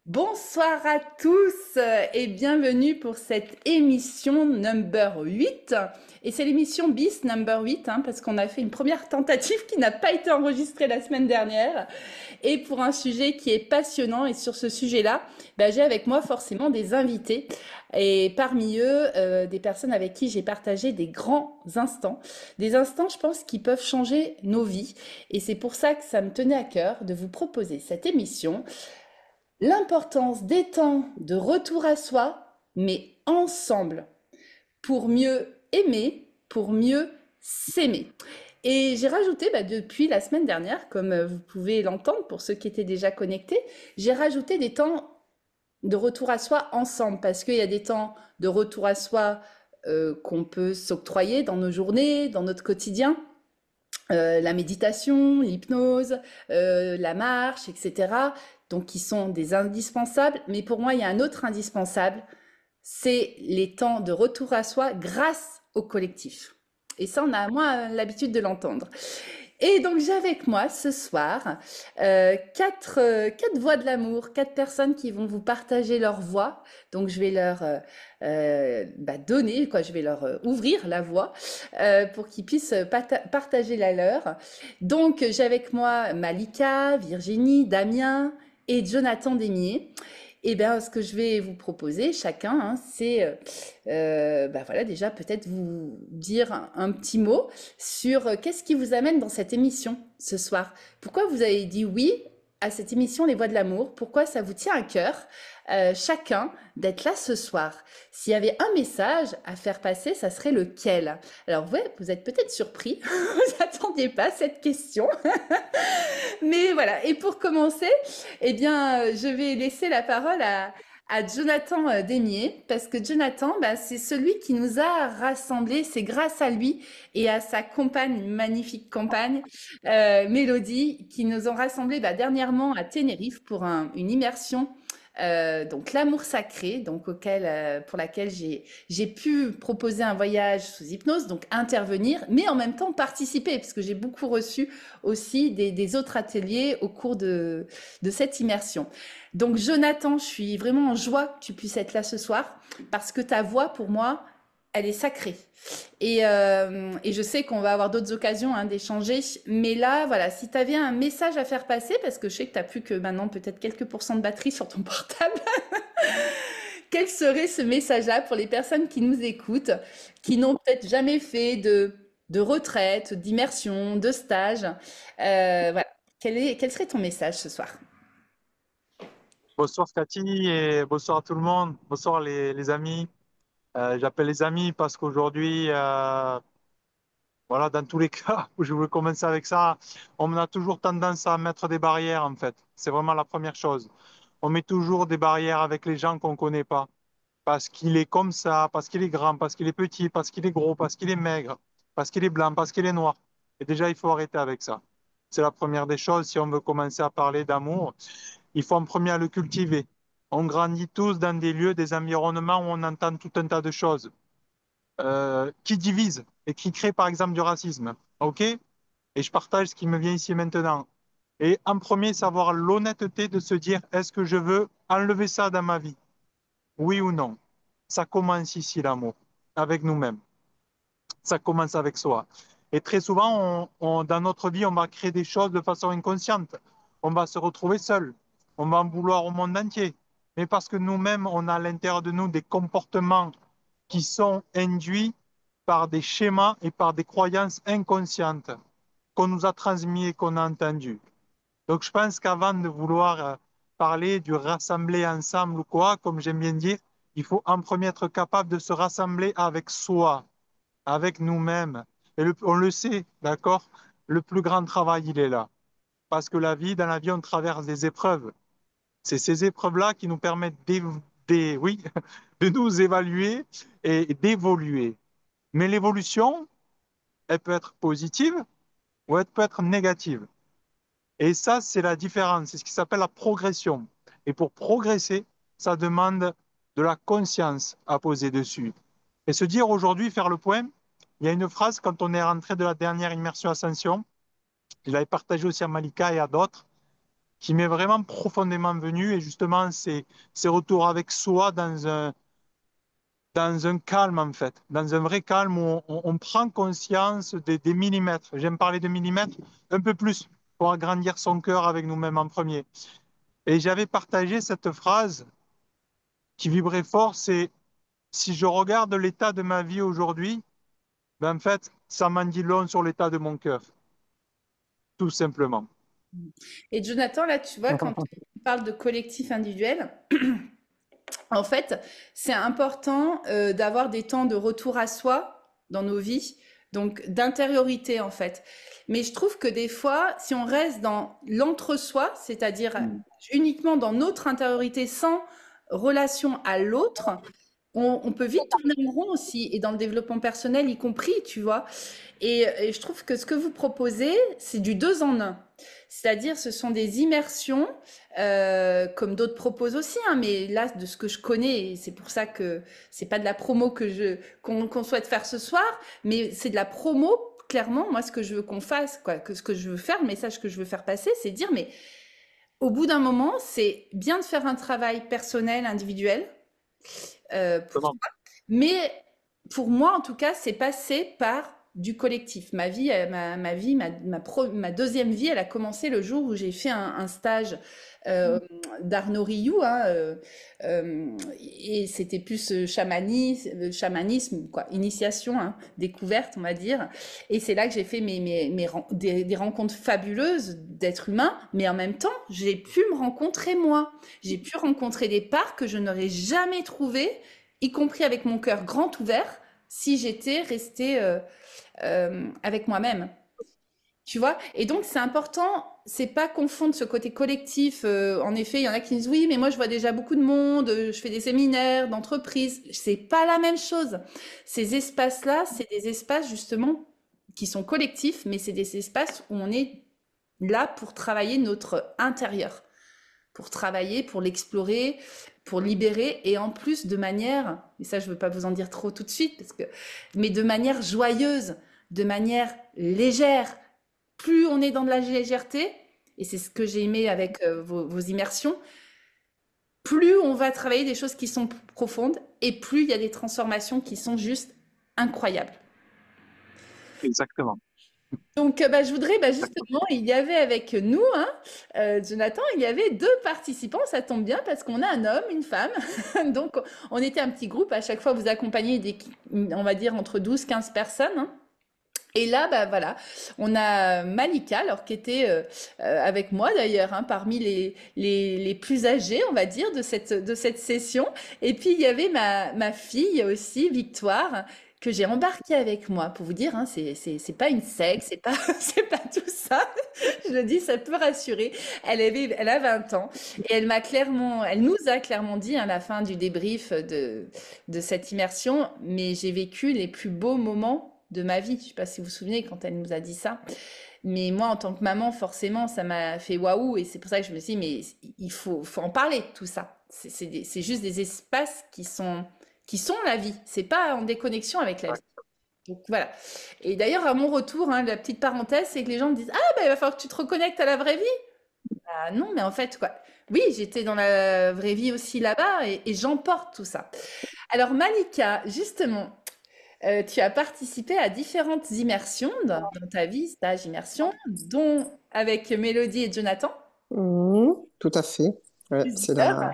Bonsoir à tous et bienvenue pour cette émission number 8. Et c'est l'émission bis number 8 parce qu'on a fait une première tentative qui n'a pas été enregistrée la semaine dernière et pour un sujet qui est passionnant. Et sur ce sujet-là, j'ai avec moi forcément des invités et parmi eux, des personnes avec qui j'ai partagé des grands instants. Des instants, je pense, qui peuvent changer nos vies. Et c'est pour ça que ça me tenait à cœur de vous proposer cette émission. L'importance des temps de retour à soi, mais ensemble, pour mieux aimer, pour mieux s'aimer. Et j'ai rajouté, depuis la semaine dernière, comme vous pouvez l'entendre pour ceux qui étaient déjà connectés, j'ai rajouté des temps de retour à soi ensemble, parce qu'il y a des temps de retour à soi qu'on peut s'octroyer dans nos journées, dans notre quotidien, la méditation, l'hypnose, la marche, etc. Donc, qui sont des indispensables. Mais pour moi, il y a un autre indispensable, c'est les temps de retour à soi grâce au collectif. Et ça, on a moins l'habitude de l'entendre. Et donc j'ai avec moi ce soir quatre voix de l'amour, quatre personnes qui vont vous partager leur voix. Donc je vais leur donner, quoi, je vais leur ouvrir la voix pour qu'ils puissent partager la leur. Donc j'ai avec moi Malika, Virginie, Damien et Jonathan Demier. Et bien, ce que je vais vous proposer chacun, c'est voilà, déjà peut-être vous dire un petit mot sur qu'est-ce qui vous amène dans cette émission ce soir. Pourquoi vous avez dit oui à cette émission Les Voix de l'amour? Pourquoi ça vous tient à cœur, chacun, d'être là ce soir? S'il y avait un message à faire passer, ça serait lequel? Alors, ouais, vous êtes peut-être surpris, vous n'attendiez pas cette question. Mais voilà, et pour commencer, eh bien, je vais laisser la parole à Jonathan Demier, parce que Jonathan, c'est celui qui nous a rassemblés. C'est grâce à lui et à sa compagne, une magnifique compagne, Mélodie, qui nous ont rassemblés dernièrement à Tenerife pour une immersion. Donc l'amour sacré, donc pour laquelle j'ai pu proposer un voyage sous hypnose, donc intervenir, mais en même temps participer, parce que j'ai beaucoup reçu aussi des autres ateliers au cours de cette immersion. Donc Jonathan, je suis vraiment en joie que tu puisses être là ce soir, parce que ta voix, pour moi, elle est sacrée. Et je sais qu'on va avoir d'autres occasions d'échanger, mais là, voilà, si tu avais un message à faire passer, parce que je sais que tu n'as plus que maintenant peut-être quelques pourcents de batterie sur ton portable, quel serait ce message-là pour les personnes qui nous écoutent, qui n'ont peut-être jamais fait de retraite, d'immersion, de stage? Voilà. Quel serait ton message ce soir? Bonsoir Cathy et bonsoir à tout le monde. Bonsoir les amis. J'appelle les amis parce qu'aujourd'hui, voilà, dans tous les cas où je veux commencer avec ça, on a toujours tendance à mettre des barrières en fait. C'est vraiment la première chose. On met toujours des barrières avec les gens qu'on ne connaît pas parce qu'il est comme ça, parce qu'il est grand, parce qu'il est petit, parce qu'il est gros, parce qu'il est maigre, parce qu'il est blanc, parce qu'il est noir. Et déjà, il faut arrêter avec ça. C'est la première des choses si on veut commencer à parler d'amour. Il faut en premier le cultiver. On grandit tous dans des lieux, des environnements où on entend tout un tas de choses qui divisent et qui créent par exemple du racisme. OK? Et je partage ce qui me vient ici maintenant. Et en premier, savoir l'honnêteté de se dire, est-ce que je veux enlever ça dans ma vie? Oui ou non? Ça commence ici l'amour, avec nous-mêmes. Ça commence avec soi. Et très souvent, dans notre vie, on va créer des choses de façon inconsciente. On va se retrouver seul. On va en vouloir au monde entier. Mais parce que nous-mêmes, on a à l'intérieur de nous des comportements qui sont induits par des schémas et par des croyances inconscientes qu'on nous a transmis et qu'on a entendues. Donc, je pense qu'avant de vouloir parler du rassembler ensemble ou quoi, comme j'aime bien dire, il faut en premier être capable de se rassembler avec soi, avec nous-mêmes. Et on le sait, d'accord? Le plus grand travail, il est là. Parce que dans la vie, on traverse des épreuves. C'est ces épreuves-là qui nous permettent oui, de nous évaluer et d'évoluer. Mais l'évolution, elle peut être positive ou elle peut être négative. Et ça, c'est la différence. C'est ce qui s'appelle la progression. Et pour progresser, ça demande de la conscience à poser dessus. Et se dire aujourd'hui, faire le point, il y a une phrase quand on est rentré de la dernière immersion Ascension, je l'avais partagée aussi à Malika et à d'autres, qui m'est vraiment profondément venu. Et justement, ces retours avec soi dans un calme, en fait, dans un vrai calme où on prend conscience des millimètres. J'aime parler de millimètres un peu plus pour agrandir son cœur avec nous-mêmes en premier. Et j'avais partagé cette phrase qui vibrait fort, c'est si je regarde l'état de ma vie aujourd'hui, ben en fait, ça m'en dit long sur l'état de mon cœur, tout simplement. Et Jonathan, là, tu vois, quand tu parles de collectif individuel, en fait, c'est important d'avoir des temps de retour à soi dans nos vies, donc d'intériorité en fait. Mais je trouve que des fois, si on reste dans l'entre-soi, c'est-à-dire uniquement dans notre intériorité sans relation à l'autre, on peut vite tourner en rond aussi, et dans le développement personnel y compris, tu vois. Et je trouve que ce que vous proposez, c'est du deux en un. C'est-à-dire, ce sont des immersions, comme d'autres proposent aussi, hein, mais là, de ce que je connais, et c'est pour ça que c'est pas de la promo qu'on souhaite faire ce soir, mais c'est de la promo. Clairement, moi, ce que je veux qu'on fasse, quoi, que ce que je veux faire, le message que je veux faire passer, c'est dire, mais au bout d'un moment, c'est bien de faire un travail personnel, individuel, pour Vraiment. mais pour moi, en tout cas, c'est passé par du collectif. Ma vie, ma deuxième vie, elle a commencé le jour où j'ai fait un stage euh, d'Arnaud Rioux, hein, et c'était plus chamanisme, quoi, initiation, hein, découverte, on va dire. Et c'est là que j'ai fait des rencontres fabuleuses d'êtres humains, mais en même temps, j'ai pu me rencontrer moi. J'ai pu rencontrer des parts que je n'aurais jamais trouvées, y compris avec mon cœur grand ouvert, si j'étais restée avec moi-même. Tu vois? Et donc, c'est important, c'est pas confondre ce côté collectif. En effet, il y en a qui disent oui, mais moi, je vois déjà beaucoup de monde, je fais des séminaires d'entreprise. C'est pas la même chose. Ces espaces-là, c'est des espaces justement qui sont collectifs, mais c'est des espaces où on est là pour travailler notre intérieur, pour travailler, pour l'explorer, pour libérer, et en plus de manière, et ça je veux pas vous en dire trop tout de suite, mais de manière joyeuse, de manière légère. Plus on est dans de la légèreté, et c'est ce que j'ai aimé avec vos immersions, plus on va travailler des choses qui sont profondes, et plus il y a des transformations qui sont juste incroyables. Exactement. Donc, bah, je voudrais, bah, justement, il y avait avec nous, hein, Jonathan, il y avait deux participants, ça tombe bien parce qu'on a un homme, une femme. Donc, on était un petit groupe, à chaque fois vous accompagnez on va dire, entre 12 15 personnes, hein. Et là, bah voilà, on a Malika, alors qui était avec moi d'ailleurs, hein, parmi les plus âgés, on va dire, de cette session. Et puis il y avait ma fille aussi, Victoire, que j'ai embarquée avec moi. Pour vous dire, hein, c'est pas une secte, c'est pas c'est pas tout ça. Je le dis, ça peut rassurer. Elle a 20 ans et elle nous a clairement dit à la fin du débrief de cette immersion, mais j'ai vécu les plus beaux moments de ma vie. Je sais pas si vous vous souvenez quand elle nous a dit ça. Mais moi, en tant que maman, forcément, ça m'a fait waouh. Et c'est pour ça que je me suis dit, mais il faut en parler de tout ça. C'est juste des espaces qui sont la vie. C'est pas en déconnexion avec la vie. Donc voilà. Et d'ailleurs, à mon retour, hein, la petite parenthèse, c'est que les gens me disent, ah, bah, il va falloir que tu te reconnectes à la vraie vie. Ah non, mais en fait, quoi. Oui, j'étais dans la vraie vie aussi là-bas et j'emporte tout ça. Alors, Malika, justement, tu as participé à différentes immersions dans ta vie, stage immersion, dont avec Mélodie et Jonathan, Tout à fait. Ouais, c'est plusieurs. la...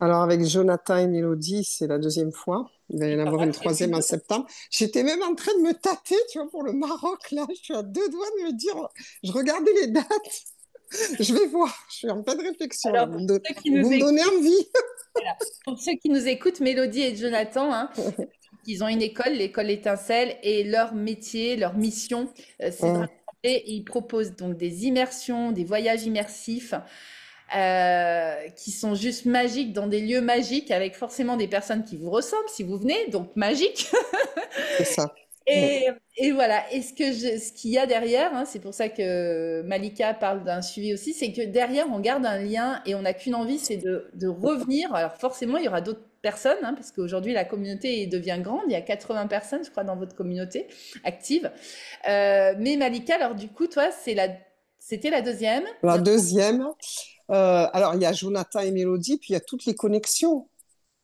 Alors avec Jonathan et Mélodie, c'est la deuxième fois. Il va y Et en tu en avoir as une fait troisième en une autre. septembre. J'étais même en train de me tâter, tu vois, pour le Maroc, là. Je suis à deux doigts de me dire, je regardais les dates, je vais voir. Je suis en pleine réflexion, là. Alors, ceux qui nous Vous me donnez écoutent, envie. voilà. Pour ceux qui nous écoutent, Mélodie et Jonathan, hein, ils ont une école, l'école Étincelle, et leur métier, leur mission, c'est de Hum, rassembler. Et ils proposent donc des immersions, des voyages immersifs qui sont juste magiques dans des lieux magiques avec forcément des personnes qui vous ressemblent si vous venez, donc magique. c'est ça. Hum, Et voilà. Et ce qu'il y a derrière, hein, c'est pour ça que Malika parle d'un suivi aussi, c'est que derrière, on garde un lien et on n'a qu'une envie, c'est de revenir. Alors forcément, il y aura d'autres personnes, hein, parce qu'aujourd'hui, la communauté devient grande. Il y a 80 personnes, je crois, dans votre communauté active. Mais Malika, alors du coup, toi, C'était la deuxième. La deuxième, alors il y a Jonathan et Mélodie, puis il y a toutes les connexions.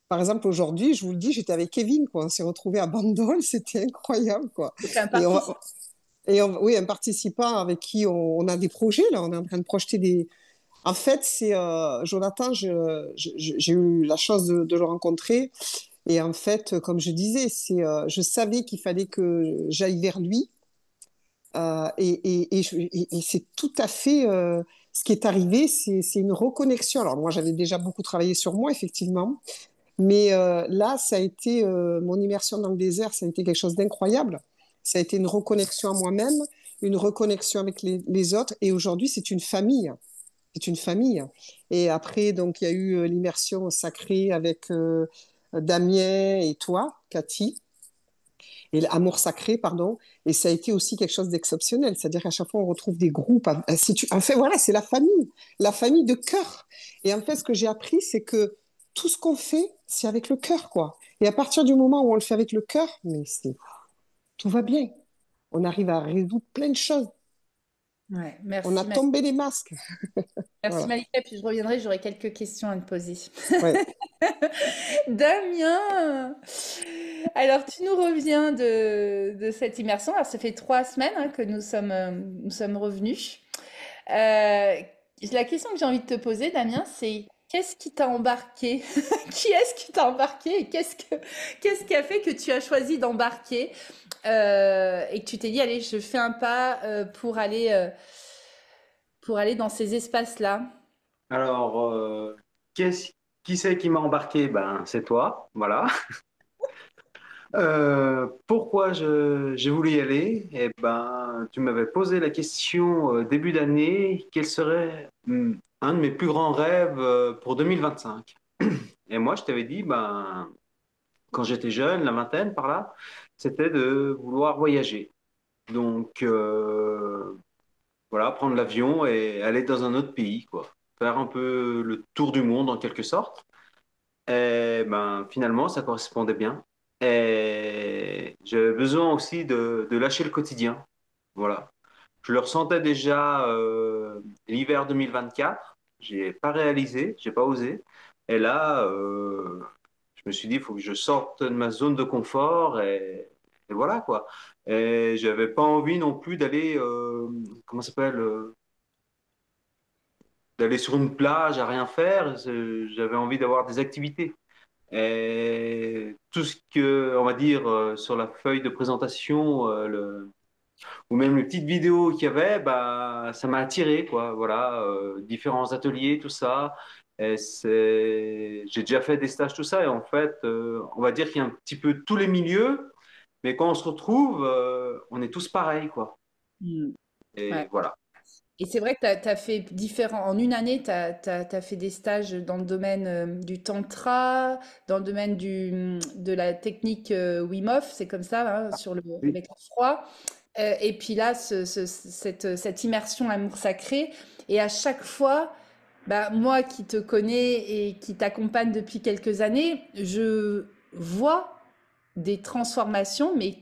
Par exemple, aujourd'hui, je vous le dis, j'étais avec Kevin, quoi. On s'est retrouvés à Bandol, c'était incroyable, quoi. Donc, un Et, participant. oui, un participant avec qui on a des projets, là, on est en train de projeter des. En fait, c'est Jonathan, j'ai eu la chance de le rencontrer. Et en fait, comme je disais, je savais qu'il fallait que j'aille vers lui. Et c'est tout à fait ce qui est arrivé, c'est une reconnexion. Alors moi, j'avais déjà beaucoup travaillé sur moi, effectivement, mais là, ça a été mon immersion dans le désert, ça a été quelque chose d'incroyable. Ça a été une reconnexion à moi-même, une reconnexion avec les autres, et aujourd'hui, c'est une famille. C'est une famille. Et après, donc, il y a eu l'immersion sacrée avec Damien et toi, Cathy et l'amour sacré, pardon. Et ça a été aussi quelque chose d'exceptionnel. C'est-à-dire qu'à chaque fois, on retrouve des groupes. En fait, voilà, c'est la famille de cœur. Et en fait, ce que j'ai appris, c'est que tout ce qu'on fait, c'est avec le cœur, quoi. Et à partir du moment où on le fait avec le cœur, mais tout va bien. On arrive à résoudre plein de choses. Ouais, On a merci, tombé les masques. merci Voilà. Malika. Puis je reviendrai, j'aurai quelques questions à te poser. Ouais. Damien, alors tu nous reviens de cette immersion. Alors ça fait 3 semaines que nous sommes revenus. La question que j'ai envie de te poser, Damien, c'est qu'est-ce qui t'a embarqué? Qui est-ce qui t'a embarqué et qu'est-ce qui a fait que tu as choisi d'embarquer et que tu t'es dit, allez, je fais un pas pour aller dans ces espaces-là? Alors, qui c'est qui m'a embarqué? Ben, c'est toi, voilà. Pourquoi j'ai voulu y aller? Eh ben, tu m'avais posé la question début d'année, quel serait un de mes plus grands rêves pour 2025? Et moi, je t'avais dit, ben, quand j'étais jeune, la vingtaine par là, c'était de vouloir voyager. Donc, voilà, prendre l'avion et aller dans un autre pays, quoi. Faire un peu le tour du monde en quelque sorte. Et ben, finalement, ça correspondait bien. Et j'avais besoin aussi de lâcher le quotidien. Voilà. Je le ressentais déjà l'hiver 2024. J'ai pas réalisé, j'ai pas osé. Et là, je me suis dit, il faut que je sorte de ma zone de confort et voilà quoi. Et j'avais pas envie non plus d'aller, comment ça s'appelle, d'aller sur une plage à rien faire. J'avais envie d'avoir des activités. Et tout ce que, on va dire, sur la feuille de présentation, ou même les petites vidéos qu'il y avait, bah, ça m'a attiré, quoi. Voilà, différents ateliers, tout ça. J'ai déjà fait des stages, tout ça. Et en fait, on va dire qu'il y a un petit peu tous les milieux, mais quand on se retrouve, on est tous pareils, quoi. Hmm. Et Ouais. voilà. Et c'est vrai que tu as fait différents. En une année, tu as fait des stages dans le domaine du tantra, dans le domaine de la technique Wim Hof, c'est comme ça, hein, Oui. avec le froid. Et puis là, cette immersion amour sacré. Et à chaque fois, bah, moi qui te connais et qui t'accompagne depuis quelques années, je vois des transformations, mais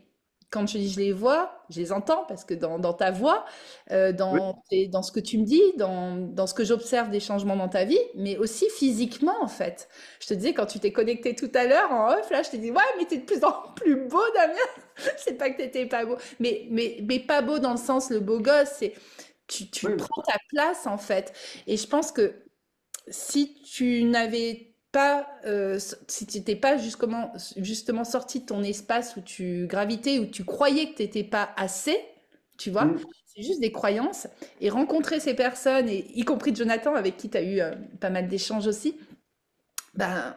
quand je dis je les vois, je les entends parce que dans ta voix, Oui. dans ce que tu me dis, dans ce que j'observe des changements dans ta vie, mais aussi physiquement en fait. Je te disais quand tu t'es connecté tout à l'heure en off, là je t'ai dit ouais mais t'es de plus en plus beau Damien. C'est pas que t'étais pas beau, mais pas beau dans le sens le beau gosse, c'est tu Oui. prends ta place en fait. Et je pense que si tu n'avais pas, si tu n'étais pas justement sorti de ton espace où tu gravitais, où tu croyais que tu n'étais pas assez, tu vois, Mm. c'est juste des croyances. Et rencontrer ces personnes, et y compris Jonathan, avec qui tu as eu pas mal d'échanges aussi, ben,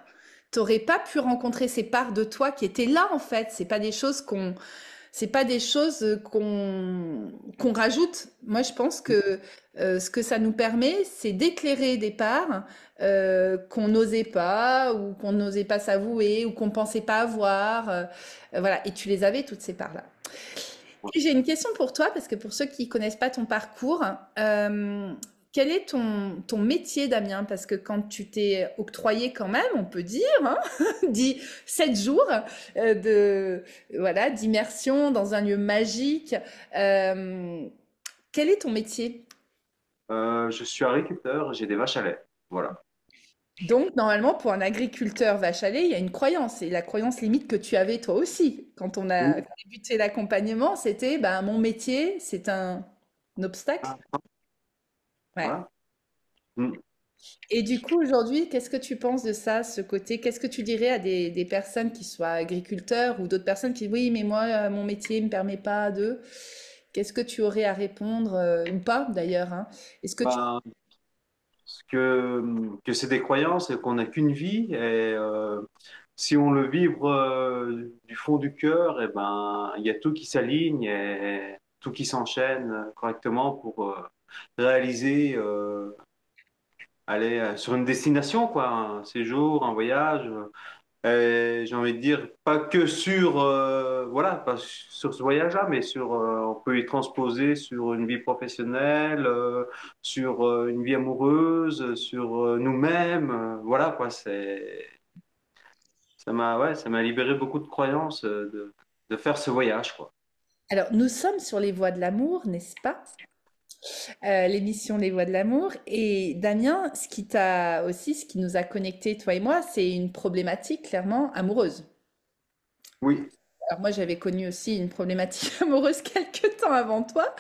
t'aurais pas pu rencontrer ces parts de toi qui étaient là en fait. C'est pas des choses qu'on rajoute. Moi, je pense que ce que ça nous permet, c'est d'éclairer des parts qu'on n'osait pas ou qu'on n'osait pas s'avouer ou qu'on pensait pas avoir. Voilà. Et tu les avais toutes ces parts-là. Et j'ai une question pour toi parce que pour ceux qui connaissent pas ton parcours, quel est ton métier, Damien? Parce que quand tu t'es octroyé quand même, on peut dire, hein, dit 7 jours voilà, d'immersion dans un lieu magique. Quel est ton métier? Je suis agriculteur, j'ai des vaches à lait. Voilà. Donc, normalement, pour un agriculteur vache à lait, il y a une croyance. Et la croyance limite que tu avais toi aussi. Quand on a Oui. débuté l'accompagnement, c'était ben, mon métier, c'est un obstacle. Ah, Ouais. voilà. Mm. Et du coup, aujourd'hui, qu'est-ce que tu penses de ça, ce côté? Qu'est-ce que tu dirais à des personnes qui soient agriculteurs ou d'autres personnes qui, oui, mais moi, mon métier ne me permet pas de. Qu'est-ce que tu aurais à répondre, ou pas d'ailleurs, hein? Est-ce que tu... Ben, que c'est des croyances et qu'on n'a qu'une vie. Et si on le vibre du fond du cœur, et ben, il y a tout qui s'aligne et tout qui s'enchaîne correctement pour réaliser, aller sur une destination, quoi, un séjour, un voyage. Et j'ai envie de dire, pas que sur, voilà, pas sur ce voyage-là, mais sur, on peut y transposer sur une vie professionnelle, sur une vie amoureuse, sur nous-mêmes, voilà, quoi, ouais, ça m'a libéré beaucoup de croyances, de faire ce voyage, quoi. Alors, nous sommes sur les voies de l'amour, n'est-ce pas? L'émission Les Voix de l'amour. Et Damien, ce qui nous a connectés, toi et moi, c'est une problématique clairement amoureuse. Oui, Alors moi, j'avais connu aussi une problématique amoureuse quelques temps avant toi.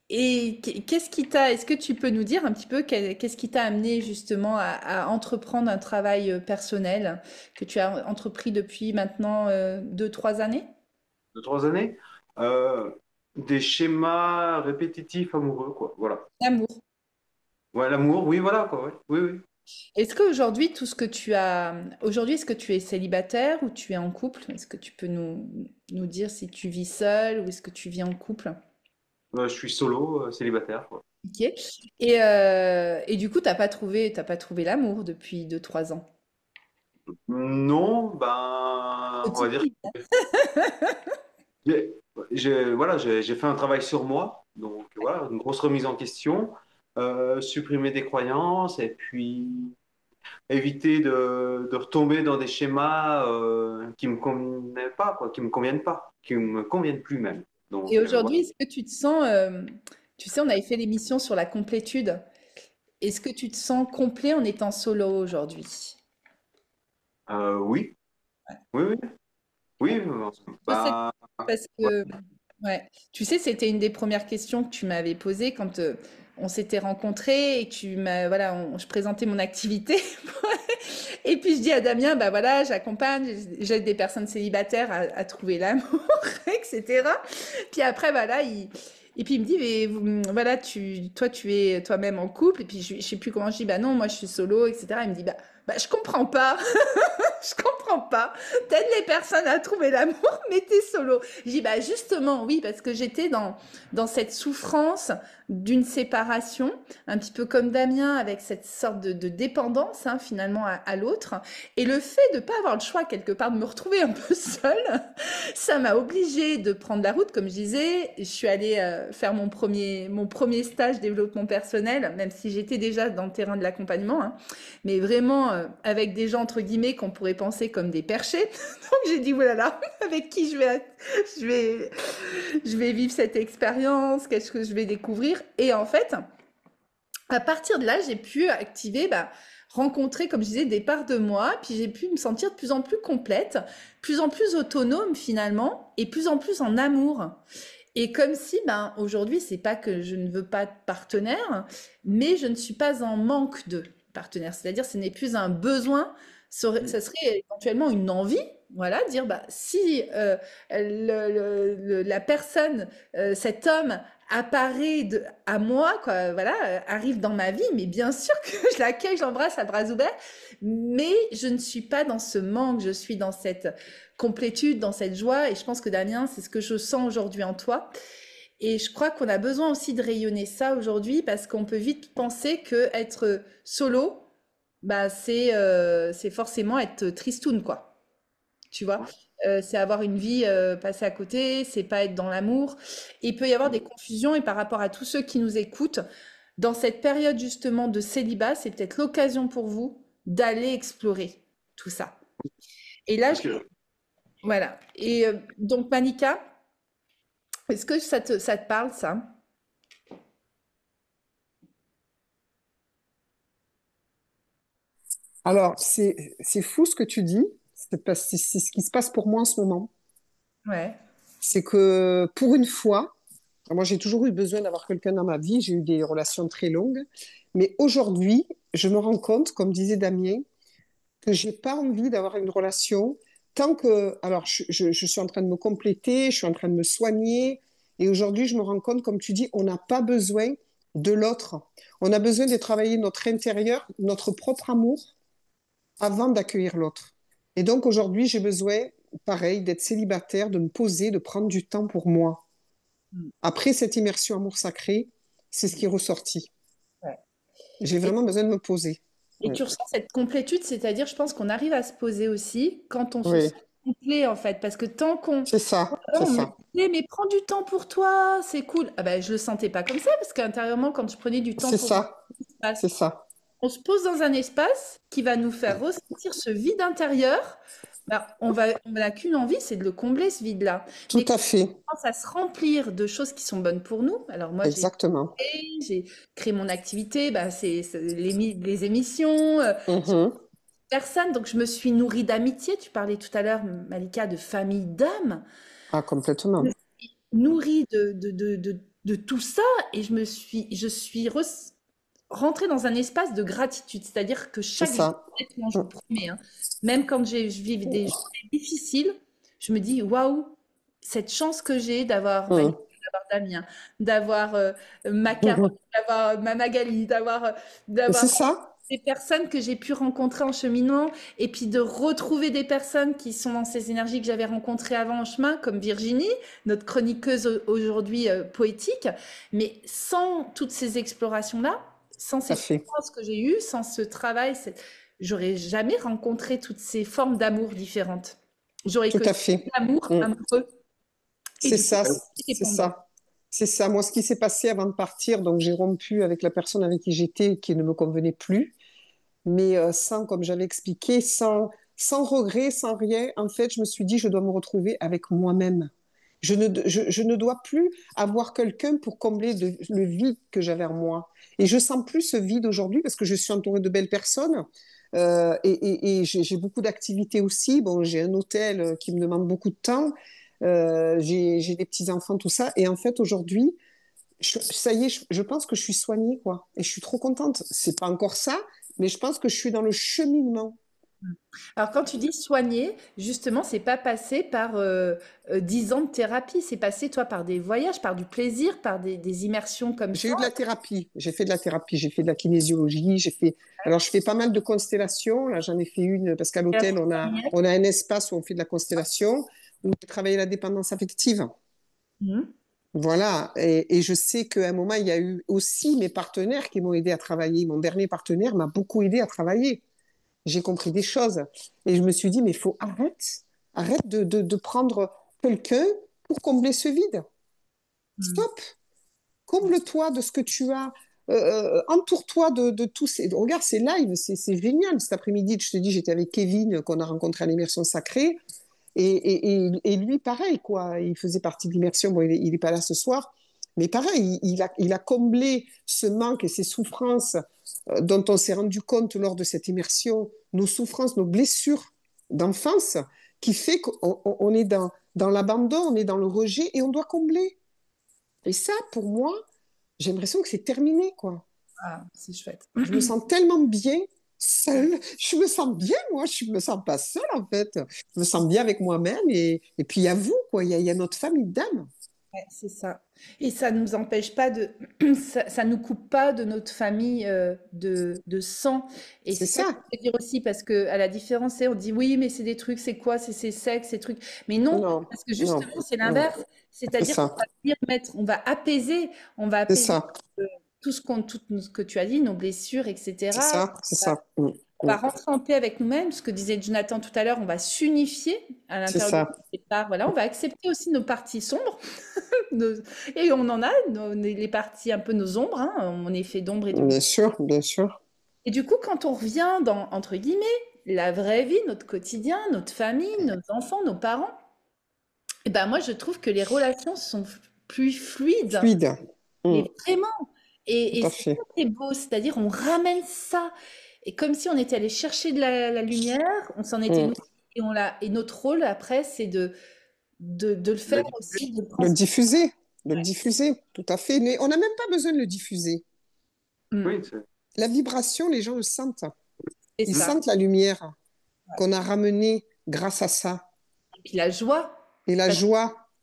Est-ce que tu peux nous dire un petit peu qu'est-ce qui t'a amené justement à entreprendre un travail personnel que tu as entrepris depuis maintenant 2, 3 années? 2, 3 années. Euh, des schémas répétitifs amoureux, quoi, voilà. L'amour. Ouais, l'amour, oui, voilà, quoi, ouais. Oui, oui. Est-ce qu'aujourd'hui, aujourd'hui, est-ce que tu es célibataire ou tu es en couple? Est-ce que tu peux nous dire si tu vis seul ou est-ce que tu vis en couple? Je suis solo, célibataire, quoi. Ok. Et du coup, t'as pas trouvé l'amour depuis 2, 3 ans. Non, ben, on va dire Petit. que voilà, j'ai fait un travail sur moi, donc voilà, une grosse remise en question, supprimer des croyances et puis éviter de retomber dans des schémas qui me convenaient pas, quoi, qui me conviennent pas, qui me conviennent plus même. Et Donc voilà. aujourd'hui, est-ce que tu te sens, tu sais, on avait fait l'émission sur la complétude. Est-ce que tu te sens complet en étant solo aujourd'hui? Oui, oui, oui, oui. Je sais Bah, parce ouais. que ouais. Tu sais, c'était une des premières questions que tu m'avais posées quand on s'était rencontrés et que voilà, je présentais mon activité. Et puis je dis à Damien, bah voilà, j'accompagne, j'aide des personnes célibataires à trouver l'amour, etc. Puis après, voilà, et puis il me dit, mais voilà, toi, tu es toi-même en couple. Et puis je sais plus comment je dis, bah non, moi je suis solo, etc. Il me dit, bah je comprends pas. Je comprends pas. T'aides les personnes à trouver l'amour, mais t'es solo. Je dis, bah justement, oui, parce que j'étais dans cette souffrance d'une séparation, un petit peu comme Damien, avec cette sorte de dépendance, hein, finalement, à l'autre. Et le fait de pas avoir le choix, quelque part, de me retrouver un peu seule, ça m'a obligée de prendre la route, comme je disais. Je suis allée faire mon premier stage développement personnel, même si j'étais déjà dans le terrain de l'accompagnement, hein, mais vraiment avec des gens entre guillemets qu'on pourrait penser comme des perchés. Donc j'ai dit voilà, avec qui je vais, je vais vivre cette expérience, qu'est-ce que je vais découvrir. Et en fait, à partir de là, j'ai pu activer, bah, rencontrer, comme je disais, des parts de moi, puis j'ai pu me sentir de plus en plus complète, plus en plus autonome finalement, et plus en plus en amour. Et comme si, ben, aujourd'hui, c'est pas que je ne veux pas de partenaire, mais je ne suis pas en manque de partenaire. C'est-à-dire, ce n'est plus un besoin, ça serait éventuellement une envie. Voilà, dire, bah, si la personne, cet homme apparaît à moi, quoi, voilà, arrive dans ma vie, mais bien sûr que je l'accueille, je l'embrasse à bras ouverts, mais je ne suis pas dans ce manque, je suis dans cette complétude, dans cette joie. Et je pense que Damien, c'est ce que je sens aujourd'hui en toi. Et je crois qu'on a besoin aussi de rayonner ça aujourd'hui parce qu'on peut vite penser que être solo, bah c'est forcément être tristoun, quoi. Tu vois, c'est avoir une vie passée à côté, c'est pas être dans l'amour. Et il peut y avoir des confusions. Et par rapport à tous ceux qui nous écoutent, dans cette période justement de célibat, c'est peut-être l'occasion pour vous d'aller explorer tout ça. Et là, Parce que voilà. Et donc, Manika, est-ce que ça te parle, ça? Alors, c'est fou ce que tu dis. C'est ce qui se passe pour moi en ce moment. Ouais. C'est que pour une fois, moi j'ai toujours eu besoin d'avoir quelqu'un dans ma vie. J'ai eu des relations très longues. Mais aujourd'hui, je me rends compte, comme disait Damien, que j'ai pas envie d'avoir une relation tant que... Alors, je suis en train de me compléter, je suis en train de me soigner. Et aujourd'hui, je me rends compte, comme tu dis, on n'a pas besoin de l'autre. On a besoin de travailler notre intérieur, notre propre amour, avant d'accueillir l'autre. Et donc, aujourd'hui, j'ai besoin, pareil, d'être célibataire, de me poser, de prendre du temps pour moi. Mm. Après cette immersion amour sacré, c'est ce qui est ressorti. Ouais. J'ai Et, vraiment besoin de me poser. et Oui, tu ressens cette complétude, c'est-à-dire, je pense qu'on arrive à se poser aussi quand on se oui. sent complet, en fait. Parce que tant qu'on C'est ça, on c'est me ça, disait, mais prends du temps pour toi, c'est cool. Ah ben, je le sentais pas comme ça, parce qu'intérieurement, quand je prenais du temps c'est pour moi, ça, qu'est-ce qui se passe? c'est ça. On se pose dans un espace qui va nous faire ressentir ce vide intérieur. Ben, on n'a qu'une envie, c'est de le combler, ce vide-là. Tout Mais quand à fait, on commence à se remplir de choses qui sont bonnes pour nous, alors moi, exactement. j'ai créé mon activité, ben, c'est les émissions, Mhm. personne, donc je me suis nourrie d'amitié. Tu parlais tout à l'heure, Malika, de famille d'âme. Ah, complètement. Nourrie de tout ça et je suis rentrée dans un espace de gratitude. C'est-à-dire que C'est chaque jour, ça. honnêtement, je vous promets, hein, même quand je vis des journées difficiles, je me dis, waouh, cette chance que j'ai d'avoir Malika, Mhm. d'avoir Damien, d'avoir ma Caroline, Mhm. d'avoir ma Magali, C'est d'avoir ça, des personnes que j'ai pu rencontrer en cheminant et puis de retrouver des personnes qui sont dans ces énergies que j'avais rencontrées avant en chemin, comme Virginie, notre chroniqueuse aujourd'hui poétique. Mais sans toutes ces explorations-là, sans tout ces à fait. souffrances que j'ai eues, sans ce travail, j'aurais jamais rencontré toutes ces formes d'amour différentes. J'aurais Tout que à fait. l'amour Mhm. amoureux. Et C'est du coup, ça, c'est c'est répondant. ça. C'est ça. Moi, ce qui s'est passé avant de partir, donc j'ai rompu avec la personne avec qui j'étais, qui ne me convenait plus, mais sans, comme j'avais expliqué, sans regret, sans rien. En fait, je me suis dit, je dois me retrouver avec moi-même. Je ne dois plus avoir quelqu'un pour combler le vide que j'avais en moi. Et je sens plus ce vide aujourd'hui parce que je suis entourée de belles personnes. Et j'ai beaucoup d'activités aussi. Bon, j'ai un hôtel qui me demande beaucoup de temps. J'ai des petits-enfants, tout ça. Et en fait, aujourd'hui, ça y est, je pense que je suis soignée, quoi. Et je suis trop contente. C'est pas encore ça, mais je pense que je suis dans le cheminement. Alors, quand tu dis soigner, justement, c'est pas passé par 10 ans de thérapie, c'est passé, toi, par des voyages, par du plaisir, par des immersions comme J'ai ça. eu de la thérapie. J'ai fait de la thérapie. J'ai fait de la kinésiologie. Alors, je fais pas mal de constellations. Là, j'en ai fait une parce qu'à l'hôtel, on a un espace où on fait de la constellation, où j'ai travaillé la dépendance affective. Mhm. Voilà. Et je sais qu'à un moment, il y a eu aussi mes partenaires qui m'ont aidé à travailler. Mon dernier partenaire m'a beaucoup aidé à travailler. J'ai compris des choses. Et je me suis dit, mais il faut arrête de prendre quelqu'un pour combler ce vide. Mhm. Stop. Comble-toi de ce que tu as. Entoure-toi de tous ces. Regarde, c'est live, c'est génial. Cet après-midi, je te dis, j'étais avec Kevin, qu'on a rencontré à l'immersion sacrée. Et lui, pareil, quoi. Il faisait partie de l'immersion. Bon, il est pas là ce soir. Mais pareil, il a comblé ce manque et ces souffrances dont on s'est rendu compte lors de cette immersion, nos souffrances, nos blessures d'enfance, qui fait qu'on est dans l'abandon, on est dans le rejet et on doit combler. Et ça, pour moi, j'ai l'impression que c'est terminé, quoi. Ah, c'est chouette. Je me sens tellement bien seule. Je me sens bien, moi. Je me sens pas seule, en fait. Je me sens bien avec moi-même. Et puis, il y a vous, quoi. Il y a notre famille d'âmes. Ouais, c'est ça. Et ça nous empêche pas de, ça nous coupe pas de notre famille de sang. Et C'est c'est ça que ça. je veux dire aussi, parce que à la différence, c'est, on dit oui, mais c'est des trucs, c'est quoi? C'est sexe, ces trucs. Mais non, Non, parce que non, justement, c'est non. l'inverse. C'est C'est-à-dire qu'on ça. va venir mettre, on va C'est apaiser ça. euh, tout ce que tu as dit, nos blessures, C'est etc. ça. C'est ça. On va rentrer en paix avec nous-mêmes, ce que disait Jonathan tout à l'heure, on va s'unifier à C'est l'intérieur de ça. nous. Voilà, on va accepter aussi nos parties sombres. Nos- Et on en a, les parties un peu nos ombres, hein, on est fait d'ombre et de lumière. Bien sûr, bien sûr. Et du coup, quand on revient dans, entre guillemets, la vraie vie, notre quotidien, notre famille, nos enfants, nos parents, et ben moi, je trouve que les relations sont plus fluides, Fluide. mais Mm, vraiment. tout Et à c'est ça fait. qui est beau, c'est-à-dire on ramène ça. et comme si on était allé chercher de la lumière, on s'en était Mm. nourri et notre rôle après, c'est de le faire aussi, de le Le transmettre. diffuser, de le diffuser, tout à fait. Mais on n'a même pas besoin de le diffuser. Mm, Oui, La vibration, les gens le sentent. c'est Ils ça. sentent la lumière qu'on a ramenée grâce à ça. Et puis la joie. Et Parce que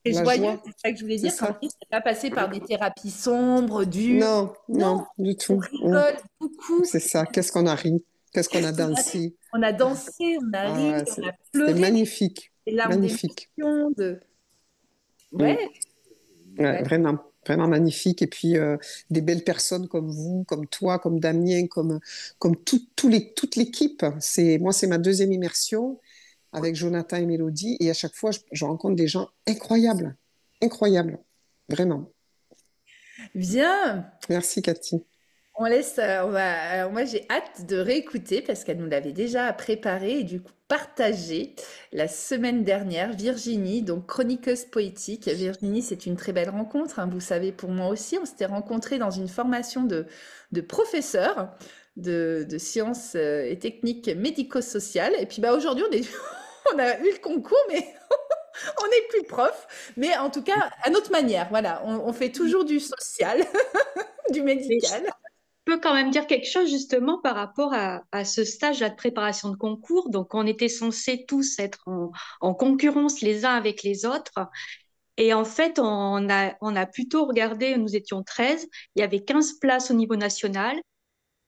c'est la joyeux, joie, c'est ça que je voulais c'est dire. Quand ça. je dis, c'est pas passé par des thérapies sombres, dures. Non, Non, non, du on tout. Mm. rigole beaucoup. C'est ça. Qu'est-ce qu'on a ri? Qu'est-ce qu'on a On a, dansé? on a dansé, on a Ah ri, ouais, on a c'était pleuré, mais magnifique. des larmes Magnifique. d'émotion, Mm. ouais, Ouais, ouais. vraiment, vraiment magnifique. Et puis, des belles personnes comme vous, comme toi, comme Damien, comme toute l'équipe. Moi, c'est ma deuxième immersion avec Jonathan et Mélodie. Et à chaque fois, je rencontre des gens incroyables. Incroyables. Vraiment. Bien. Merci, Cathy. Alors moi j'ai hâte de réécouter parce qu'elle nous l'avait déjà préparé et du coup partagé la semaine dernière. Virginie, donc chroniqueuse poétique. Virginie, c'est une très belle rencontre, hein, vous savez, pour moi aussi. On s'était rencontrés dans une formation de professeurs de sciences et techniques médico-sociales. Et puis bah aujourd'hui on a eu le concours, mais on n'est plus prof. Mais en tout cas, à notre manière, voilà, on fait toujours du social, du Mais je médical. peux quand même dire quelque chose justement par rapport à ce stage là de préparation de concours. Donc, on était censés tous être en concurrence les uns avec les autres. Et en fait, on a plutôt regardé, nous étions 13, il y avait 15 places au niveau national.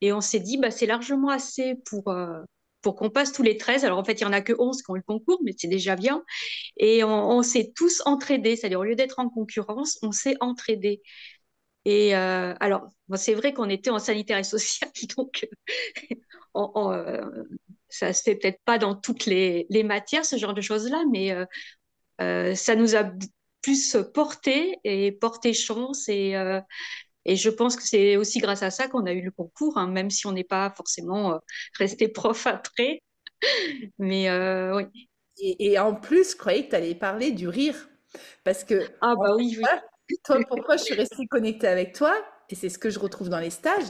Et on s'est dit, bah, c'est largement assez pour qu'on passe tous les 13. Alors en fait, il y en a que 11 qui ont eu le concours, mais c'est déjà bien. Et on s'est tous entraidés, c'est-à-dire au lieu d'être en concurrence, on s'est entraidés. Et alors, bon, c'est vrai qu'on était en sanitaire et social, donc on, on, euh, ça se fait peut-être pas dans toutes les matières, ce genre de choses-là, mais ça nous a plus porté et porté chance. Et je pense que c'est aussi grâce à ça qu'on a eu le concours, hein, même si on n'est pas forcément resté prof après. Mais oui. Et en plus, je croyais que tu allais parler du rire. Parce que, Ah en bah fait, oui, oui. voilà, toi, pourquoi je suis restée connectée avec toi, et c'est ce que je retrouve dans les stages,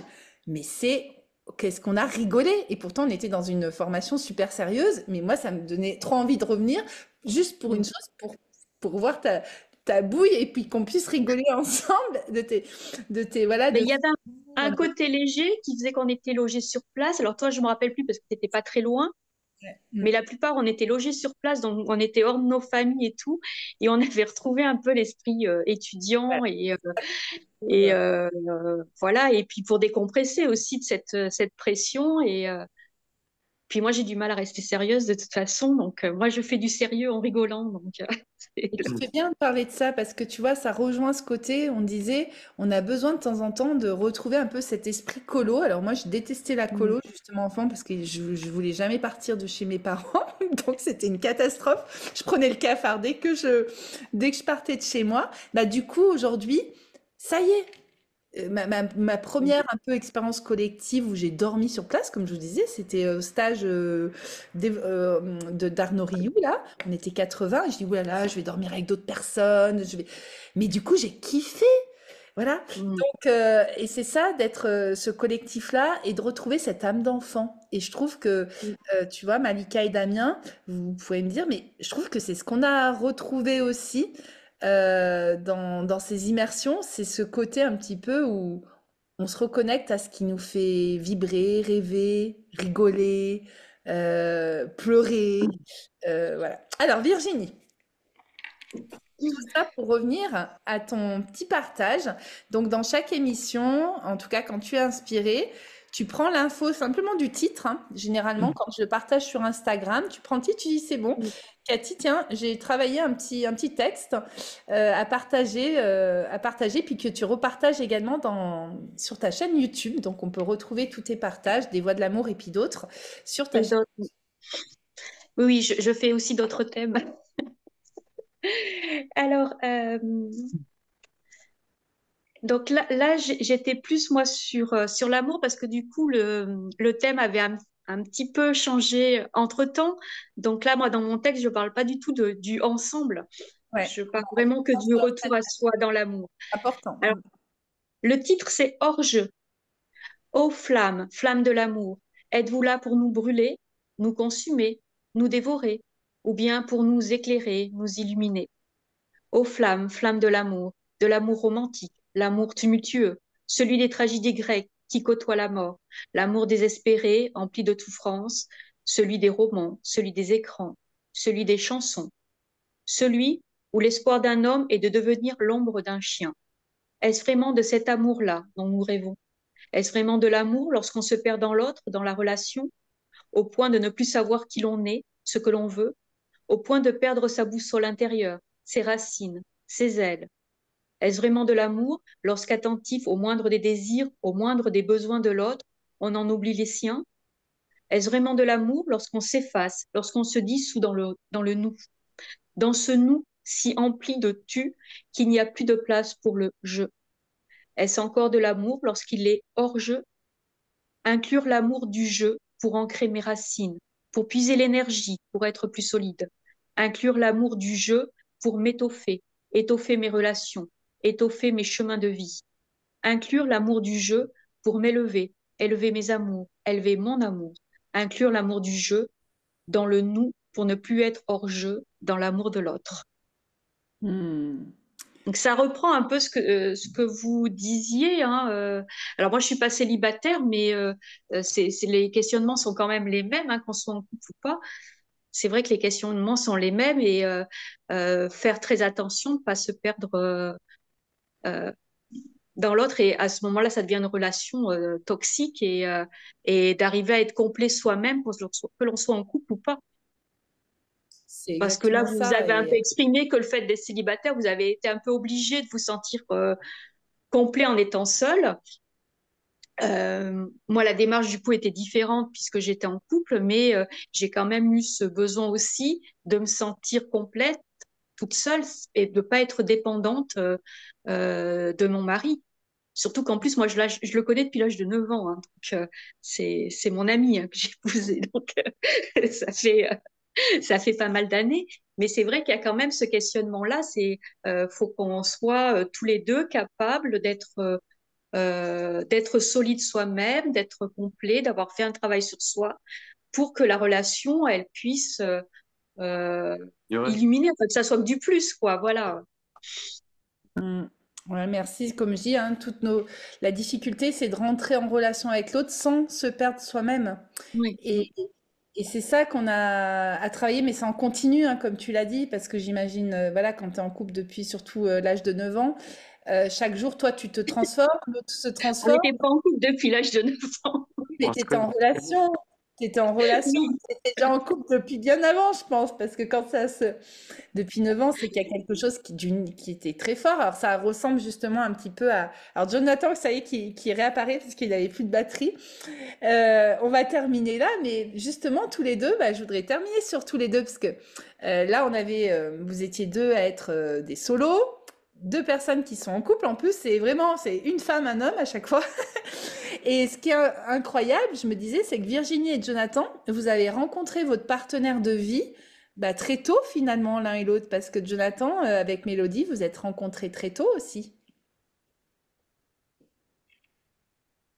mais c'est qu'est-ce qu'on a rigolé. Et pourtant, on était dans une formation super sérieuse, mais moi, ça me donnait trop envie de revenir, juste pour une chose, pour voir ta bouille, et puis qu'on puisse rigoler ensemble voilà, Mais de il y avait un côté léger qui faisait qu'on était logés sur place. Alors toi, je me rappelle plus parce que t'étais pas très loin. Mais la plupart, on était logés sur place, donc on était hors de nos familles et tout. Et on avait retrouvé un peu l'esprit étudiant voilà. Et puis pour décompresser aussi de cette pression. Et puis moi, j'ai du mal à rester sérieuse de toute façon. Donc moi, je fais du sérieux en rigolant. Donc Et tu fais bien de parler de ça parce que tu vois, ça rejoint ce côté, on disait, on a besoin de temps en temps de retrouver un peu cet esprit colo. Alors moi, je détestais la colo justement enfant parce que je voulais jamais partir de chez mes parents, donc c'était une catastrophe. Je prenais le cafard dès que je partais de chez moi. Bah du coup, aujourd'hui, ça y est, ma première un peu expérience collective où j'ai dormi sur place, comme je vous disais, c'était au stage d'Arnaud Rioux, là. On était 80. Et je dis, voilà, je vais dormir avec d'autres personnes. Mais du coup, j'ai kiffé. Voilà. Donc, et c'est ça, d'être ce collectif-là et de retrouver cette âme d'enfant. Et je trouve que, tu vois, Malika et Damien, vous pouvez me dire, mais je trouve que c'est ce qu'on a retrouvé aussi dans ces immersions, c'est ce côté un petit peu où on se reconnecte à ce qui nous fait vibrer, rêver, rigoler, pleurer. Voilà. Alors, Virginie, tout ça pour revenir à ton petit partage. Donc, dans chaque émission, en tout cas quand tu es inspiré, tu prends l'info simplement du titre, hein. Généralement, quand je le partage sur Instagram, tu prends le titre, tu dis c'est bon. Cathy, tiens, j'ai travaillé un petit texte à partager, puis que tu repartages également sur ta chaîne YouTube. Donc, on peut retrouver tous tes partages, des voix de l'amour et puis d'autres, sur ta Et chaîne. oui, oui, je fais aussi d'autres thèmes. Alors, donc là j'étais plus moi sur l'amour parce que du coup, le thème avait un petit peu changé entre-temps. Donc là, moi, dans mon texte, je parle pas du tout du ensemble. Ouais, Je parle vraiment que du retour à soi dans l'amour. important. Alors, le titre, c'est Hors-jeu. Ô flamme, flamme de l'amour, Êtes-vous là pour nous brûler, nous consumer, nous dévorer, ou bien pour nous éclairer, nous illuminer? Ô flamme, flamme de l'amour romantique, l'amour tumultueux, celui des tragédies grecques qui côtoient la mort, l'amour désespéré, empli de souffrance, celui des romans, celui des écrans, celui des chansons, celui où l'espoir d'un homme est de devenir l'ombre d'un chien. Est-ce vraiment de cet amour-là dont nous rêvons? Est-ce vraiment de l'amour lorsqu'on se perd dans l'autre, dans la relation, au point de ne plus savoir qui l'on est, ce que l'on veut, au point de perdre sa boussole intérieure, ses racines, ses ailes? Est-ce vraiment de l'amour lorsqu'attentif au moindre des désirs, au moindre des besoins de l'autre, on en oublie les siens? Est-ce vraiment de l'amour lorsqu'on s'efface, lorsqu'on se dissout dans le nous, dans ce nous si empli de tu qu'il n'y a plus de place pour le je? Est-ce encore de l'amour lorsqu'il est hors jeu? Inclure l'amour du jeu pour ancrer mes racines, pour puiser l'énergie, pour être plus solide. Inclure l'amour du jeu pour m'étoffer, étoffer mes relations, étoffer mes chemins de vie. Inclure l'amour du jeu pour m'élever, élever mes amours, élever mon amour. Inclure l'amour du jeu dans le nous pour ne plus être hors jeu dans l'amour de l'autre. Hmm. Donc ça reprend un peu ce que vous disiez, hein. Alors moi je suis pas célibataire, mais les questionnements sont quand même les mêmes, hein, qu'on soit en couple ou pas. C'est vrai que les questionnements sont les mêmes et faire très attention de ne pas se perdre euh, dans l'autre. Et à ce moment-là, ça devient une relation toxique et d'arriver à être complet soi-même que l'on soit en couple ou pas. C'est Parce que là, exactement vous ça. avez un peu Et exprimé que le fait d'être célibataire, vous avez été un peu obligé de vous sentir complet en étant seul. Moi, la démarche du coup était différente puisque j'étais en couple, mais j'ai quand même eu ce besoin aussi de me sentir complète toute seule et de ne pas être dépendante de mon mari. Surtout qu'en plus, moi, je le connais depuis l'âge de 9 ans, hein, donc c'est mon ami, hein, que j'ai épousé, donc ça fait pas mal d'années. Mais c'est vrai qu'il y a quand même ce questionnement-là, faut qu'on soit tous les deux capables d'être solide soi-même, d'être complet, d'avoir fait un travail sur soi pour que la relation, elle puisse euh, illuminer, enfin, que ça soit que du plus, quoi. Voilà. hmm. Ouais, merci. Comme je dis, hein, la difficulté, c'est de rentrer en relation avec l'autre sans se perdre soi-même. Oui. Et, et c'est ça qu'on a à travailler, mais c'est en continu, hein, comme tu l'as dit, parce que j'imagine, voilà, quand tu es en couple depuis surtout l'âge de 9 ans, chaque jour, toi, tu te transformes, l'autre se On transforme, n'était pas en couple depuis l'âge de 9 ans. mais tu étais en relation. Tu étais en relation, Oui, tu étais déjà en couple depuis bien avant, je pense, parce que quand ça se... Depuis 9 ans, c'est qu'il y a quelque chose qui était très fort. Alors, ça ressemble justement un petit peu à... Alors, Jonathan, ça y est, qui réapparaît parce qu'il n'avait plus de batterie. On va terminer là, mais justement, tous les deux, bah, je voudrais terminer sur tous les deux, parce que là, vous étiez deux à être des solos, deux personnes qui sont en couple. En plus, c'est une femme, un homme à chaque fois. Et ce qui est incroyable, je me disais, c'est que Virginie et Jonathan, vous avez rencontré votre partenaire de vie bah, très tôt finalement l'un et l'autre, parce que Jonathan, avec Mélodie, vous êtes rencontrés très tôt aussi.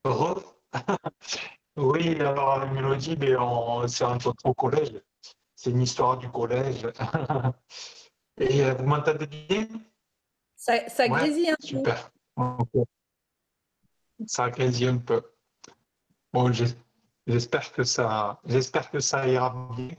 Heureux. Oui, alors avec Mélodie, mais c'est un autre au collège. C'est une histoire du collège. Et vous m'entendez bien? Ça Ouais, grésille un peu. super. Ok. Ça grésille un peu. Bon, j'espère que ça ira bien.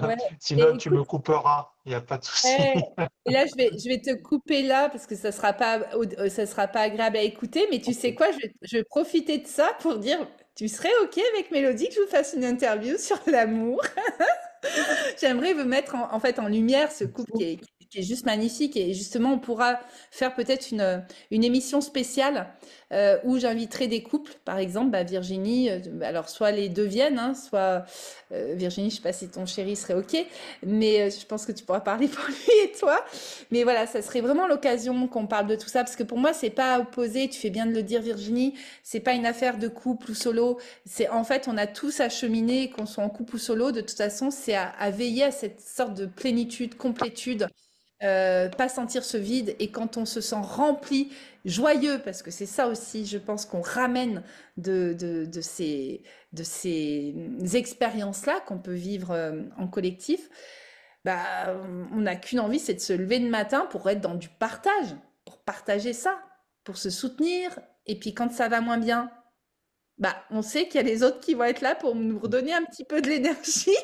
Ouais. Et Sinon, tu écoute, me couperas, il n'y a pas de souci. ouais. Et là, je vais te couper là parce que ça sera pas agréable à écouter. Mais tu sais quoi, je vais profiter de ça pour dire, tu serais OK avec Mélodie que je vous fasse une interview sur l'amour? J'aimerais vous mettre en fait en lumière ce couple qui est juste magnifique et justement on pourra faire peut-être une émission spéciale où j'inviterai des couples, par exemple bah, Virginie, alors soit les deux viennent, hein, soit Virginie, je sais pas si ton chéri serait ok, mais je pense que tu pourras parler pour lui et toi. Mais voilà, ça serait vraiment l'occasion qu'on parle de tout ça parce que pour moi c'est pas opposé. Tu fais bien de le dire, Virginie, c'est pas une affaire de couple ou solo. C'est en fait, on a tous à cheminer, qu'on soit en couple ou solo. De toute façon, c'est à veiller à cette sorte de plénitude, complétude pas sentir ce vide et quand on se sent rempli, joyeux, parce que c'est ça aussi, je pense qu'on ramène de ces expériences-là qu'on peut vivre en collectif, bah, on n'a qu'une envie, c'est de se lever le matin pour être dans du partage, pour partager ça, pour se soutenir. Et puis quand ça va moins bien, bah, on sait qu'il y a les autres qui vont être là pour nous redonner un petit peu de l'énergie.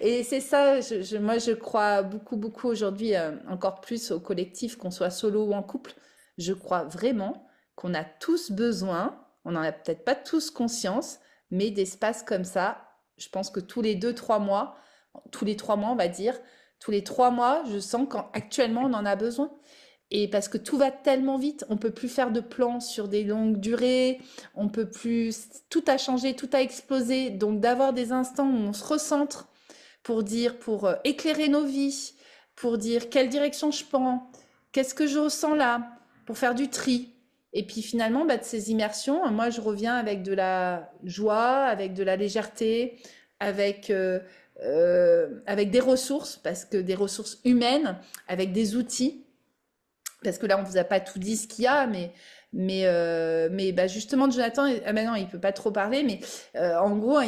Et c'est ça, moi je crois beaucoup, beaucoup aujourd'hui, encore plus au collectif, qu'on soit solo ou en couple. Je crois vraiment qu'on a tous besoin, on n'en a peut-être pas tous conscience, mais d'espaces comme ça, je pense que tous les 3 mois, on va dire, tous les 3 mois, je sens qu'actuellement on en a besoin. Et parce que tout va tellement vite, on peut plus faire de plans sur des longues durées, on peut plus, tout a changé, tout a explosé. Donc d'avoir des instants où on se recentre pour éclairer nos vies, pour dire quelle direction je prends, qu'est-ce que je ressens là, pour faire du tri. Et puis finalement, bah, de ces immersions, moi je reviens avec de la joie, avec de la légèreté, avec, avec des ressources, parce que des ressources humaines, avec des outils. Parce que là, on vous a pas tout dit ce qu'il y a, mais bah justement, Jonathan, ah ben non, il peut pas trop parler, mais en gros,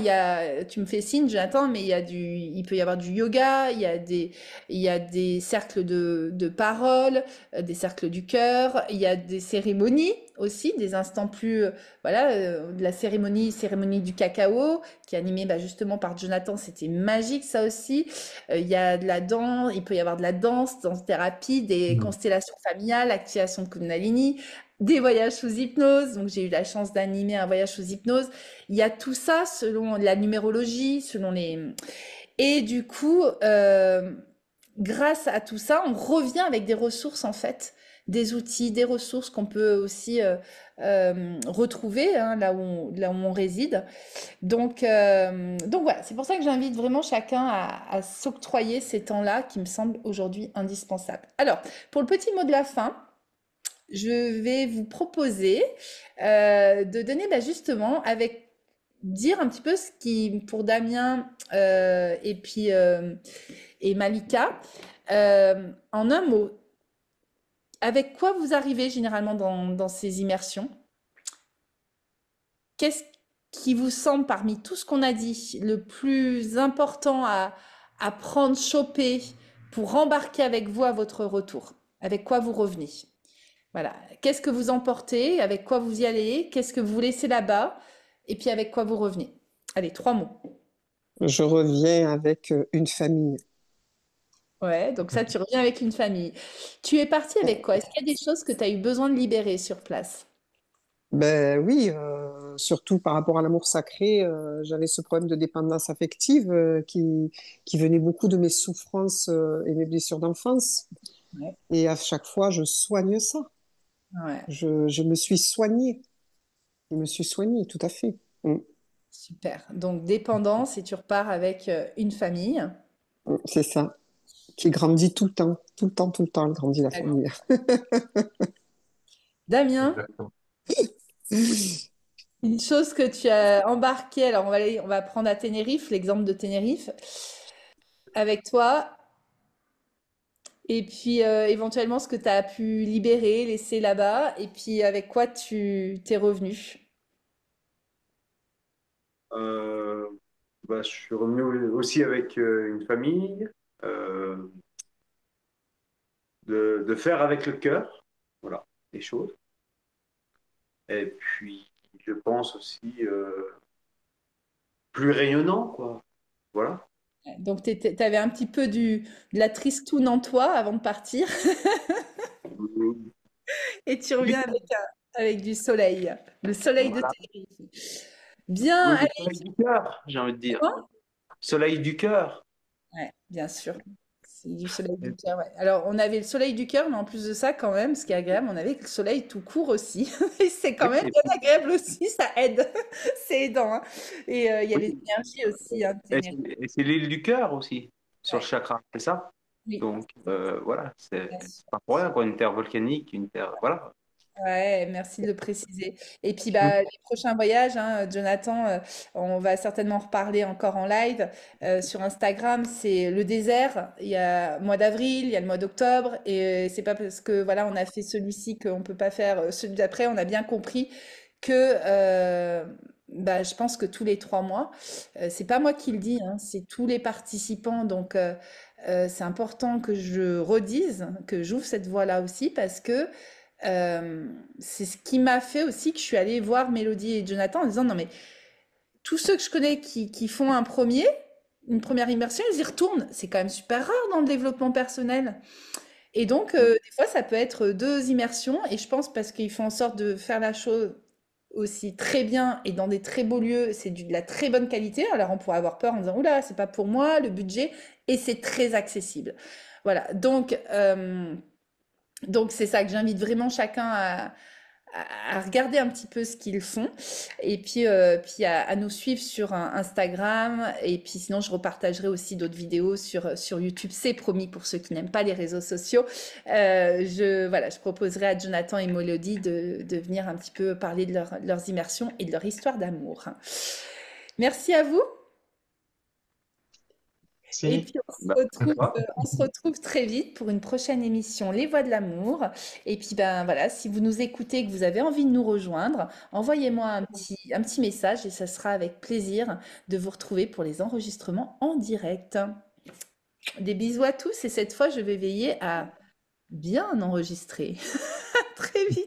tu me fais signe, Jonathan, mais il peut y avoir du yoga, il y a des cercles de parole, des cercles du cœur, il y a des cérémonies aussi, des instants plus, voilà, de la cérémonie du cacao, qui est animée bah, justement par Jonathan, c'était magique ça aussi. Il y a de la danse, il peut y avoir de la danse thérapie, des constellations familiales, activation de Kundalini, des voyages sous hypnose. Donc, j'ai eu la chance d'animer un voyage sous hypnose. Il y a tout ça selon la numérologie, selon les... Et du coup, grâce à tout ça, on revient avec des ressources, en fait, des outils, des ressources qu'on peut aussi retrouver hein, là où on réside. Donc voilà, c'est pour ça que j'invite vraiment chacun à s'octroyer ces temps-là qui me semblent aujourd'hui indispensables. Alors, pour le petit mot de la fin, je vais vous proposer de donner bah, justement dire un petit peu ce qui, pour Damien et puis et Malika, en un mot, avec quoi vous arrivez généralement dans ces immersions? Qu'est-ce qui vous semble parmi tout ce qu'on a dit le plus important à prendre, choper pour embarquer avec vous à votre retour? Avec quoi vous revenez? Voilà. Qu'est-ce que vous emportez? Avec quoi vous y allez? Qu'est-ce que vous laissez là-bas? Et puis avec quoi vous revenez? Allez, 3 mots. Je reviens avec une famille. Ouais, donc ça, tu reviens avec une famille. Tu es parti avec quoi? Est-ce qu'il y a des choses que tu as eu besoin de libérer sur place? Ben oui, surtout par rapport à l'amour sacré, j'avais ce problème de dépendance affective qui venait beaucoup de mes souffrances et mes blessures d'enfance. Ouais, Et à chaque fois, je soigne ça. ouais, Je me suis soignée. Je me suis soignée, tout à fait. Mm. super. Donc dépendance et tu repars avec une famille. C'est ça. Qui grandit tout le temps. Tout le temps, tout le temps, elle grandit la D'accord. famille. Damien, Exactement. une chose que tu as embarquée, alors on va prendre à Tenerife, l'exemple de Tenerife, avec toi, et puis éventuellement ce que tu as pu libérer, laisser là-bas, et puis avec quoi tu t'es revenu. Euh, Bah, je suis revenu aussi avec une famille, euh, de faire avec le cœur, voilà, les choses. Et puis, je pense aussi plus rayonnant, quoi. Voilà. Donc tu avais un petit peu de la tristoune en toi avant de partir, et tu reviens avec du soleil, le soleil de Voilà. Tenerife. Bien, Oui, le allez, soleil du cœur, j'ai envie de dire. comment? Soleil du cœur. Ouais, bien sûr. C'est du soleil du cœur, ouais. Alors, on avait le soleil du cœur, mais en plus de ça, quand même, ce qui est agréable, on avait le soleil tout court aussi. Et c'est quand Oui, même bien agréable aussi, ça aide. C'est aidant, hein. Et il y a les oui. énergies aussi, hein, de Et Tenerife. c'est l'île du cœur aussi, sur le Ouais, chakra, c'est ça? oui, Donc, voilà, c'est bien sûr. pas pour rien, quoi, une terre volcanique, une terre, voilà. Ouais, merci de le préciser. Et puis Mm. bah, les prochains voyages, hein, Jonathan, on va certainement en reparler encore en live sur Instagram. C'est le désert. Il y a le mois d'avril, il y a le mois d'octobre, et c'est pas parce que voilà on a fait celui-ci qu'on peut pas faire celui d'après. On a bien compris que bah, je pense que tous les 3 mois, c'est pas moi qui le dis, hein, c'est tous les participants. Donc c'est important que je redise, que j'ouvre cette voie-là aussi parce que c'est ce qui m'a fait aussi que je suis allée voir Mélodie et Jonathan en disant non mais tous ceux que je connais qui font une première immersion, ils y retournent. C'est quand même super rare dans le développement personnel. Et donc des fois ça peut être 2 immersions et je pense parce qu'ils font en sorte de faire la chose aussi très bien et dans des très beaux lieux, c'est de la très bonne qualité. Alors on pourrait avoir peur en disant oula c'est pas pour moi le budget et c'est très accessible. Voilà donc c'est ça que j'invite vraiment chacun à regarder un petit peu ce qu'ils font et puis à nous suivre sur Instagram et puis sinon je repartagerai aussi d'autres vidéos sur YouTube, c'est promis pour ceux qui n'aiment pas les réseaux sociaux. Voilà, je proposerai à Jonathan et Mélodie de venir un petit peu parler de leurs immersions et de leur histoire d'amour. Merci à vous. Et Si, puis Bah, on se retrouve très vite pour une prochaine émission Les Voix de l'amour. Et puis ben voilà, si vous nous écoutez et que vous avez envie de nous rejoindre, envoyez-moi un petit message et ça sera avec plaisir de vous retrouver pour les enregistrements en direct. Des bisous à tous et cette fois je vais veiller à bien enregistrer. À très vite.